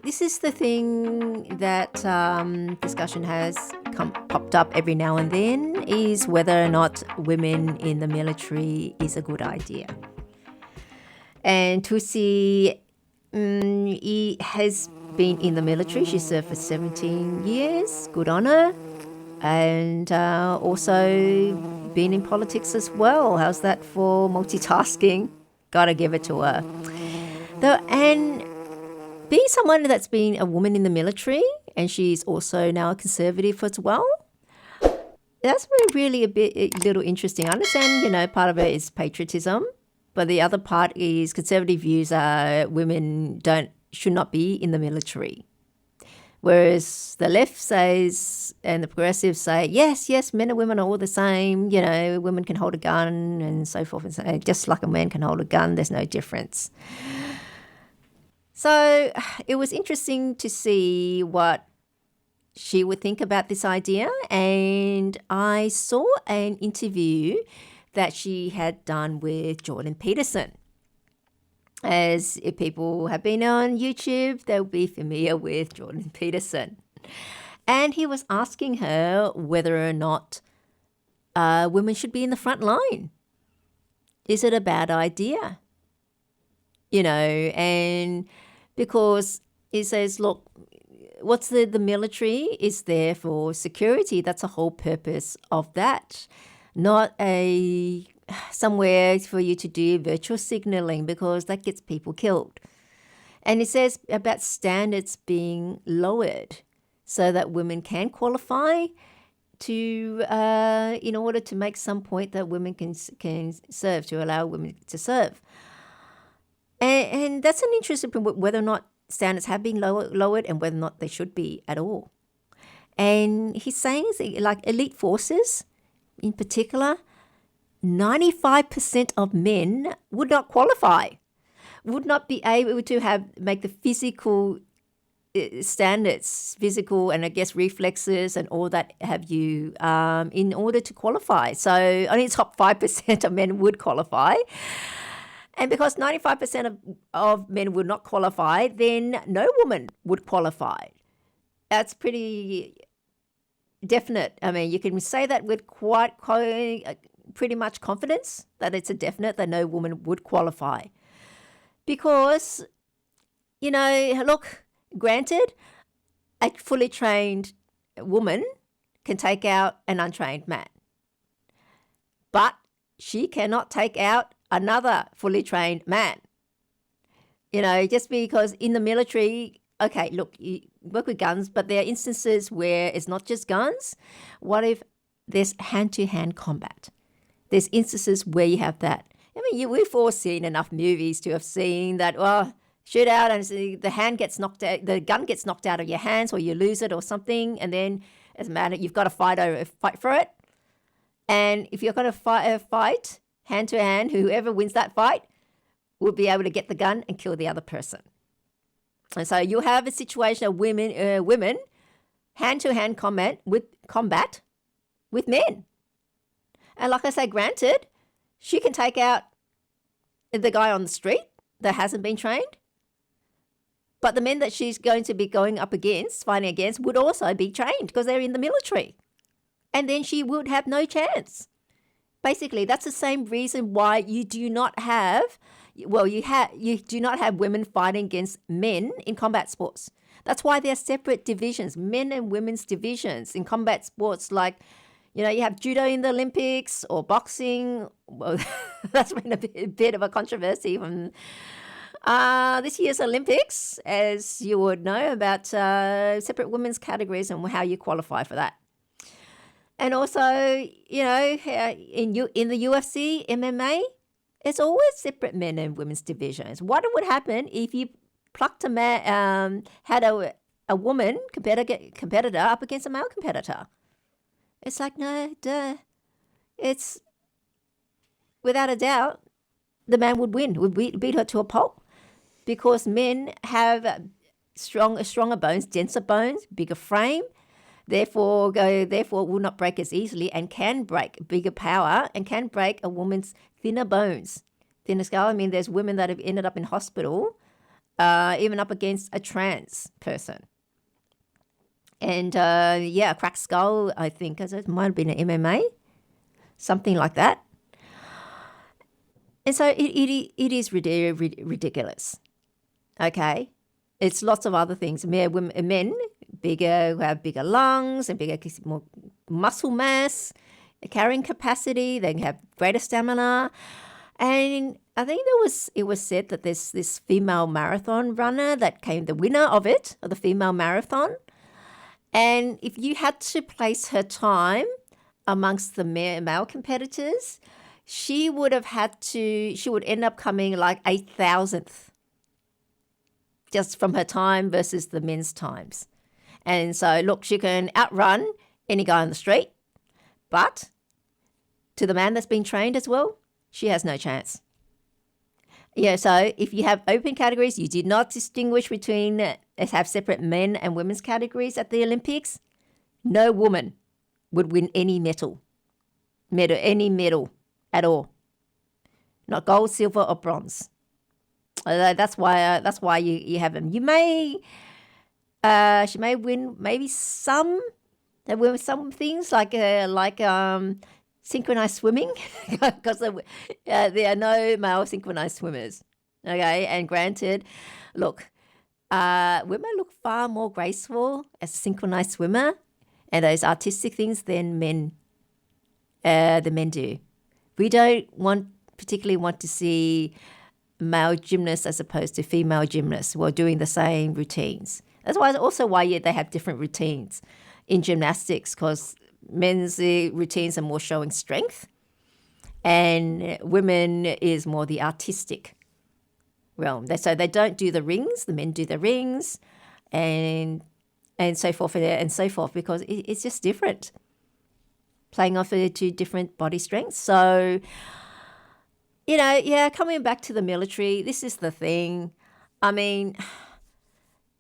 this is the thing that discussion has popped up every now and then, is whether or not women in the military is a good idea. And Tusi he has been in the military. She served for 17 years. Good on her. And also been in politics as well. How's that for multitasking? Gotta give it to her. And being someone that's been a woman in the military, and she's also now a conservative as well, that's really a little interesting. I understand, part of it is patriotism, but the other part is conservative views are women should not be in the military. Whereas the left says, and the progressives say, yes, men and women are all the same. Women can hold a gun and so forth. And so, just like a man can hold a gun, there's no difference. So it was interesting to see what she would think about this idea. And I saw an interview that she had done with Jordan Peterson. As if people have been on YouTube, they'll be familiar with Jordan Peterson. And he was asking her whether or not women should be in the front line. Is it a bad idea? And because he says, look, what's the military is there for security. That's the whole purpose of that. Not somewhere for you to do virtual signaling, because that gets people killed. And it says about standards being lowered so that women can qualify to, in order to make some point that women can serve, to allow women to serve. And that's an interesting point, whether or not standards have been lowered and whether or not they should be at all. And he's saying, like elite forces in particular, 95% of men would not qualify, would not be able to make the physical standards, physical and I guess reflexes and all that have you in order to qualify. So only top 5% of men would qualify. And because 95% of men would not qualify, then no woman would qualify. That's pretty definite. I mean, you can say that with pretty much confidence that it's a definite that no woman would qualify. Because, look, granted, a fully trained woman can take out an untrained man. But she cannot take out another fully trained man. Just because in the military, okay, look, you work with guns, but there are instances where it's not just guns. What if there's hand-to-hand combat? There's instances where you have that. I mean, we've all seen enough movies to have seen that, shoot out and the hand gets knocked out, the gun gets knocked out of your hands, or you lose it or something, and then as a matter, you've got to fight for it. And if you're going to fight hand to hand, whoever wins that fight will be able to get the gun and kill the other person. And so you'll have a situation of women hand-to-hand combat with men. And like I say, granted, she can take out the guy on the street that hasn't been trained, but the men that she's going to be fighting against, would also be trained because they're in the military. And then she would have no chance. Basically, that's the same reason why you do not have women fighting against men in combat sports. That's why there are separate divisions, men and women's divisions in combat sports. Like, you have judo in the Olympics or boxing. Well, that's been a bit of a controversy from this year's Olympics, as you would know, about separate women's categories and how you qualify for that. And also, in the UFC, MMA, it's always separate men and women's divisions. What would happen if you plucked a man, had a woman competitor up against a male competitor? It's like, no, duh. It's, without a doubt, the man would win, would beat her to a pulp. Because men have stronger bones, denser bones, bigger frame, therefore will not break as easily, and can break bigger power and can break a woman's thinner bones. Thinner skull. I mean, there's women that have ended up in hospital even up against a trans person. And cracked skull, I think, as it might have been an MMA, something like that. And so it is ridiculous. Okay, it's lots of other things. Men bigger, who have bigger lungs and bigger, more muscle mass, carrying capacity. They have greater stamina. And I think it was said that there's this female marathon runner that came the winner of the female marathon. And if you had to place her time amongst the male competitors, she would end up coming like 8,000th just from her time versus the men's times. And so, look, she can outrun any guy on the street, but to the man that's been trained as well, she has no chance. Yeah, so if you have open categories, you did not distinguish between, have separate men and women's categories at the Olympics, no woman would win any medal at all. Not gold, silver, or bronze. That's why you have them. She may win maybe some things like synchronized swimming, because there are no male synchronized swimmers. Okay, and granted, look, women look far more graceful as a synchronized swimmer and those artistic things than men. The men do. We don't particularly want to see male gymnasts as opposed to female gymnasts who are doing the same routines. That's why they have different routines in gymnastics, because men's routines are more showing strength and women is more the artistic realm. So they don't do the rings, the men do the rings and so forth and so forth, because it's just different, playing off two different body strengths. So, coming back to the military, this is the thing. I mean,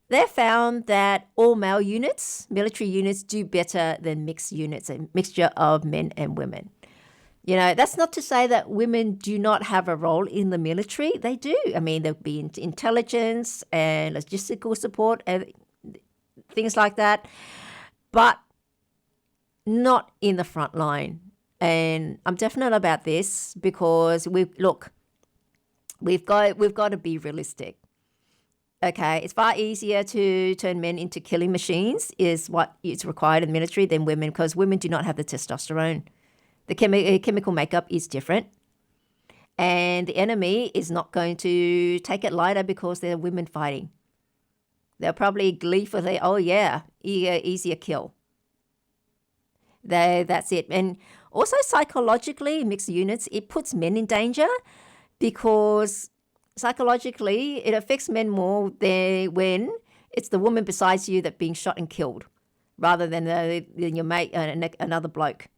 they found that all male units, military units, do better than mixed units, a mixture of men and women. That's not to say that women do not have a role in the military. They do. I mean, there'll be intelligence and logistical support and things like that, but not in the front line. And I'm definite about this because we've got to be realistic. Okay, it's far easier to turn men into killing machines is what is required in the military than women, because women do not have the testosterone. The chemical makeup is different. And the enemy is not going to take it lighter because they're women fighting. They'll probably gleefully, oh yeah, easier kill. That's it. And also psychologically, mixed units, it puts men in danger because psychologically it affects men more than when it's the woman beside you that's being shot and killed rather than your mate, another bloke.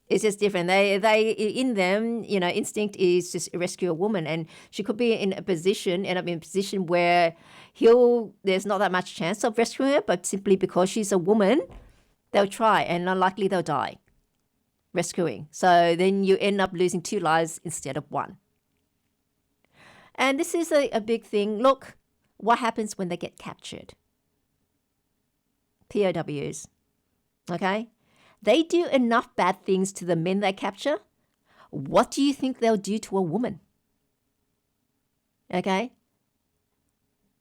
It's just different. They in them, instinct is just rescue a woman, and she could be end up in a position where there's not that much chance of rescuing her, but simply because she's a woman, they'll try, and unlikely they'll die rescuing. So then you end up losing 2 lives instead of 1. And this is a big thing. Look, what happens when they get captured? POWs, okay? They do enough bad things to the men they capture. What do you think they'll do to a woman? Okay?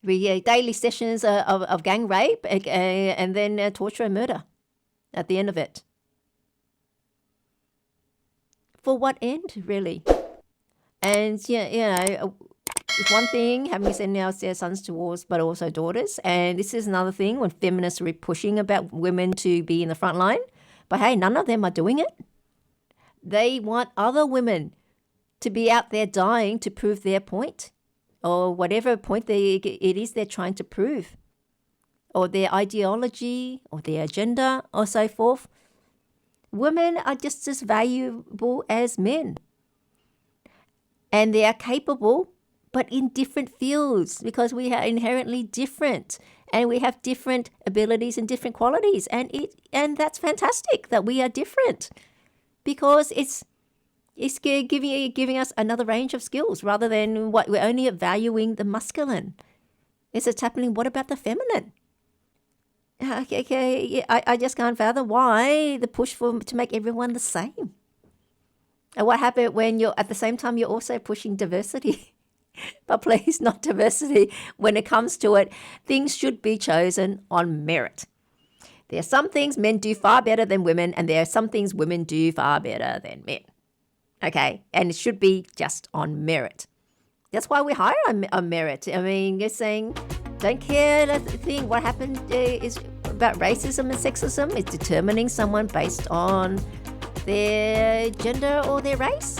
Daily sessions of gang rape and then torture and murder at the end of it. For what end, really? And, it's one thing having sent their sons to wars, but also daughters. And this is another thing when feminists are pushing about women to be in the front line. But hey, none of them are doing it. They want other women to be out there dying to prove their point, or whatever point it is they're trying to prove, or their ideology, or their agenda, or so forth. Women are just as valuable as men. And they are capable, but in different fields, because we are inherently different. And we have different abilities and different qualities. And that's fantastic that we are different, because it's giving us another range of skills rather than what we're only valuing the masculine. Is it happening? What about the feminine? Okay, yeah, I just can't fathom why the push to make everyone the same. And what happened when you're at the same time you're also pushing diversity? But please, not diversity. When it comes to it, things should be chosen on merit. There are some things men do far better than women, and there are some things women do far better than men. Okay, and it should be just on merit. That's why we hire on merit. I mean, you're saying, don't care the thing. What happened is about racism and sexism is determining someone based on their gender or their race.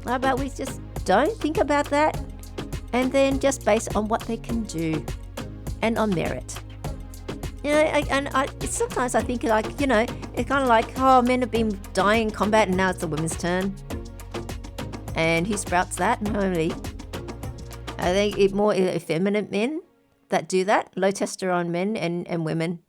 How about we just don't think about that and then just base on what they can do and on merit. You know, sometimes I think like, you know, it's kind of like, oh, men have been dying in combat and now it's the women's turn. And who sprouts that? Nobody. I think more effeminate men that do that, low testosterone men and women